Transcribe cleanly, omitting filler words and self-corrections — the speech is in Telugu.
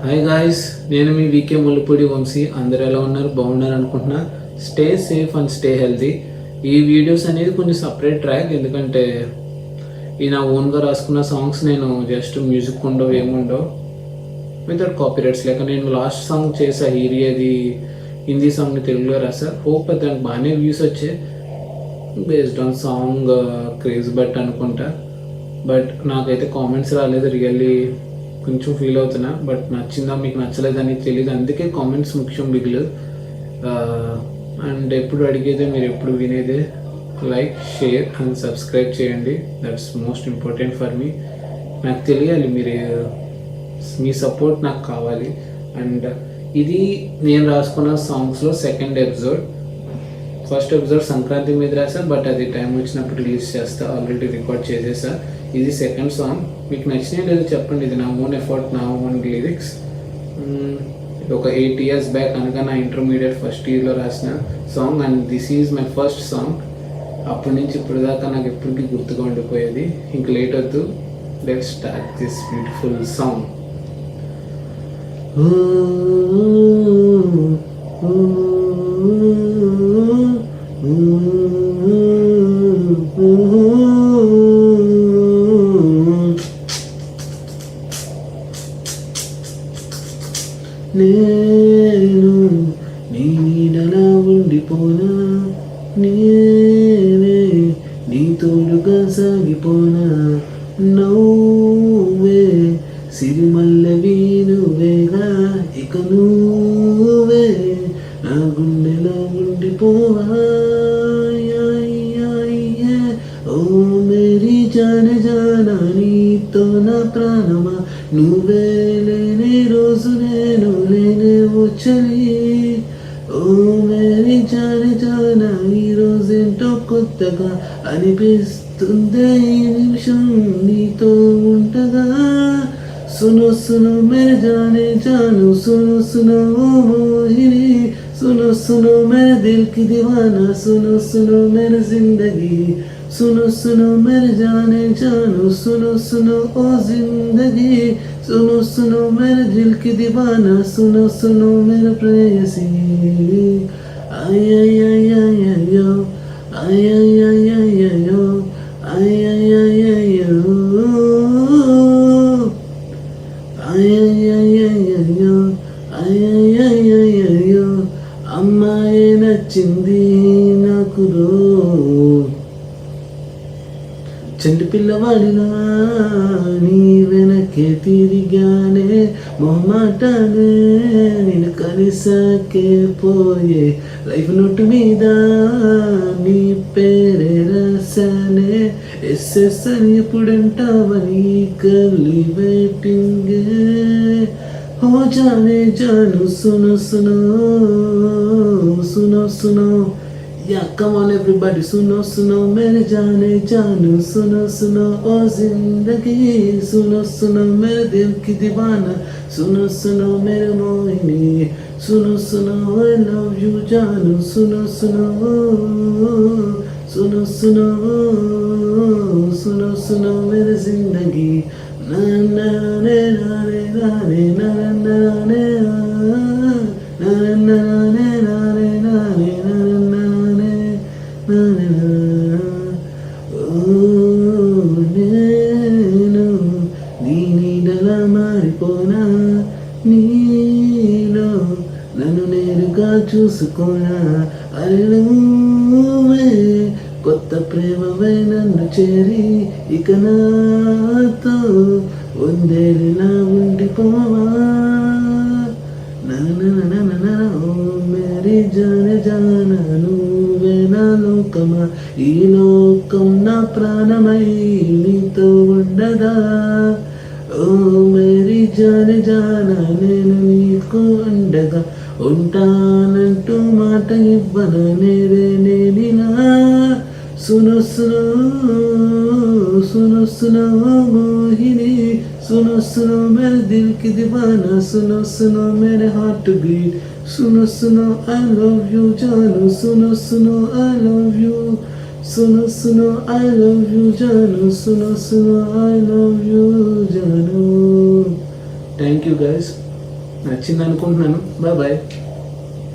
హాయ్ గాయ్స్, నేను మీ వీకే ముల్లుపూడి వంశీ. అందరూ ఎలా ఉన్నారు? బాగున్నారు అనుకుంటున్నా. Stay safe and stay healthy. ఈ వీడియోస్ అనేది కొంచెం సపరేట్ ట్రాక్, ఎందుకంటే ఈ నా ఓన్గా రాసుకున్న సాంగ్స్ నేను జస్ట్ మ్యూజిక్ ఉండవు ఏముండవు వితౌట్ కాపీరైట్స్. లేక నేను లాస్ట్ సాంగ్ చేసా హీరియేది హిందీ సాంగ్ని తెలుగులో రాసా. హోప్ దానికి బాగానే వ్యూస్ వచ్చాయి based on song craze but అనుకుంటా. బట్ నాకైతే కామెంట్స్ రాలేదు. రియల్లీ కొంచెం ఫీల్ అవుతున్నా. బట్ నచ్చిందా మీకు నచ్చలేదని తెలియదు, అందుకే కామెంట్స్ ముఖ్యం బిగులు. అండ్ ఎప్పుడు అడిగేదే మీరు ఎప్పుడు వినేదే లైక్, షేర్ అండ్ సబ్స్క్రైబ్ చేయండి. That's most important for me. నాకు తెలియాలి, మీ సపోర్ట్ నాకు కావాలి. అండ్ ఇది నేను రాసుకున్న సాంగ్స్లో second episode. First episode Sankranti మీద రాసా, బట్ అది టైం వచ్చినప్పుడు రిలీజ్ చేస్తా. ఆల్రెడీ రికార్డ్ చేసేసా. ఇది సెకండ్ సాంగ్. మీకు నచ్చినా లేదో చెప్పండి. ఇది నా ఓన్ ఎఫర్ట్, నా ఓన్ లిరిక్స్. ఇది ఒక 8 years బ్యాక్ అనగా నా ఇంటర్మీడియట్ ఫస్ట్ ఇయర్లో రాసిన song. And this is my first song. అప్పటి నుంచి ఇప్పుడు దాకా నాకు ఎప్పటికీ గుర్తుగా ఉండిపోయేది. ఇంక లేట్ వద్దు, let's start this beautiful song. నేను నీ నీడలా ఉండిపోనా, నేనే నీ తోడుగా సాగిపోనా. నవ్వే సిరిమల్లవి నువ్వేగా, ఇక నువ్వే నా గుండెలో ఉండిపోవా. ఓ మేరీ జాన జానా, నీతో నా ప్రాణమా, నువ్వే లేని రోజు నేను లేనే వచ్చలి. ఓ మేరీ జాన జానా, ఈ రోజేంటో కొత్తగా అనిపిస్తుందే ఈ నిమిషం నీతో ఉండగా. సునో సునో మేరే జానే జాను, సునో సునో ఓ మోహిని, सुनो सुनो मेरे दिल की दीवाना, सुनो सुनो मेरी जिंदगी, सुनो सुनो मेरे जाने जानो, सुनो सुनो ओ जिंदगी, सुनो सुनो मेरे दिल की दीवाना, सुनो सुनो मेरे प्रेयसी. ay ay ay ay ay yo, ay ay ay ay ay yo, ay ay ay ay yo, ay ay ay ay ay yo, ay ay ay ay ay yo. అమ్మాయి నచ్చింది నాకు రో, చంటి పిల్లవాడినా నీ వెనకే తిరిగానే, మొహమాటానే నేను కలిసాకే పోయే. లైఫ్ నోటు మీద నీ పేరే రాసానే, ఎస్ఎస్ అని ఎప్పుడంటావని కర్లీ వెయిటింగ్. हो जाने जानू, सुनो सुनो सुनो सुनो, yeah come on everybody, सुनो सुनो मेरे जाने जानू, सुनो सुनो ओ जिंदगी, सुनो सुनो मेरे दिल की दीवाना, सुनो सुनो मेरे मोहिनी, सुनो सुनो I love you जानू, सुनो सुनो सुनो सुनो सुनो सुनो मेरी जिंदगी. na na na na na na na na నేను దీనిలా మారిపోనా, నీలో నన్ను నేరుగా చూసుకోనా. అరువే కొత్త ప్రేమవై నన్ను చేరి, ఇక నాతో వందేలా ఉండిపోవా. ఓ మేరీ జాన జానా, నువ్వే నా లోకమా, ఈ లోకం నా ప్రాణమై నీతో ఉండదా. ఓ మేరీ జాన జానా, నేను నీకు ఉండగా ఉంటానంటూ మాట ఇవ్వన, నేరే నేనిలా. सुनो सुनो सुनो सुनो मोहिनी, सुनो सुनो मेरे दिल की दीवाना, सुनो सुनो मेरे हार्ट बीट, सुनो सुनो I love you जानू, सुनो सुनो I love you, सुनो सुनो I love you जानू, सुनो सुनो I love you जानू. Thank you guys. నచ్చింది అనుకుంటున్నాను. Bye bye.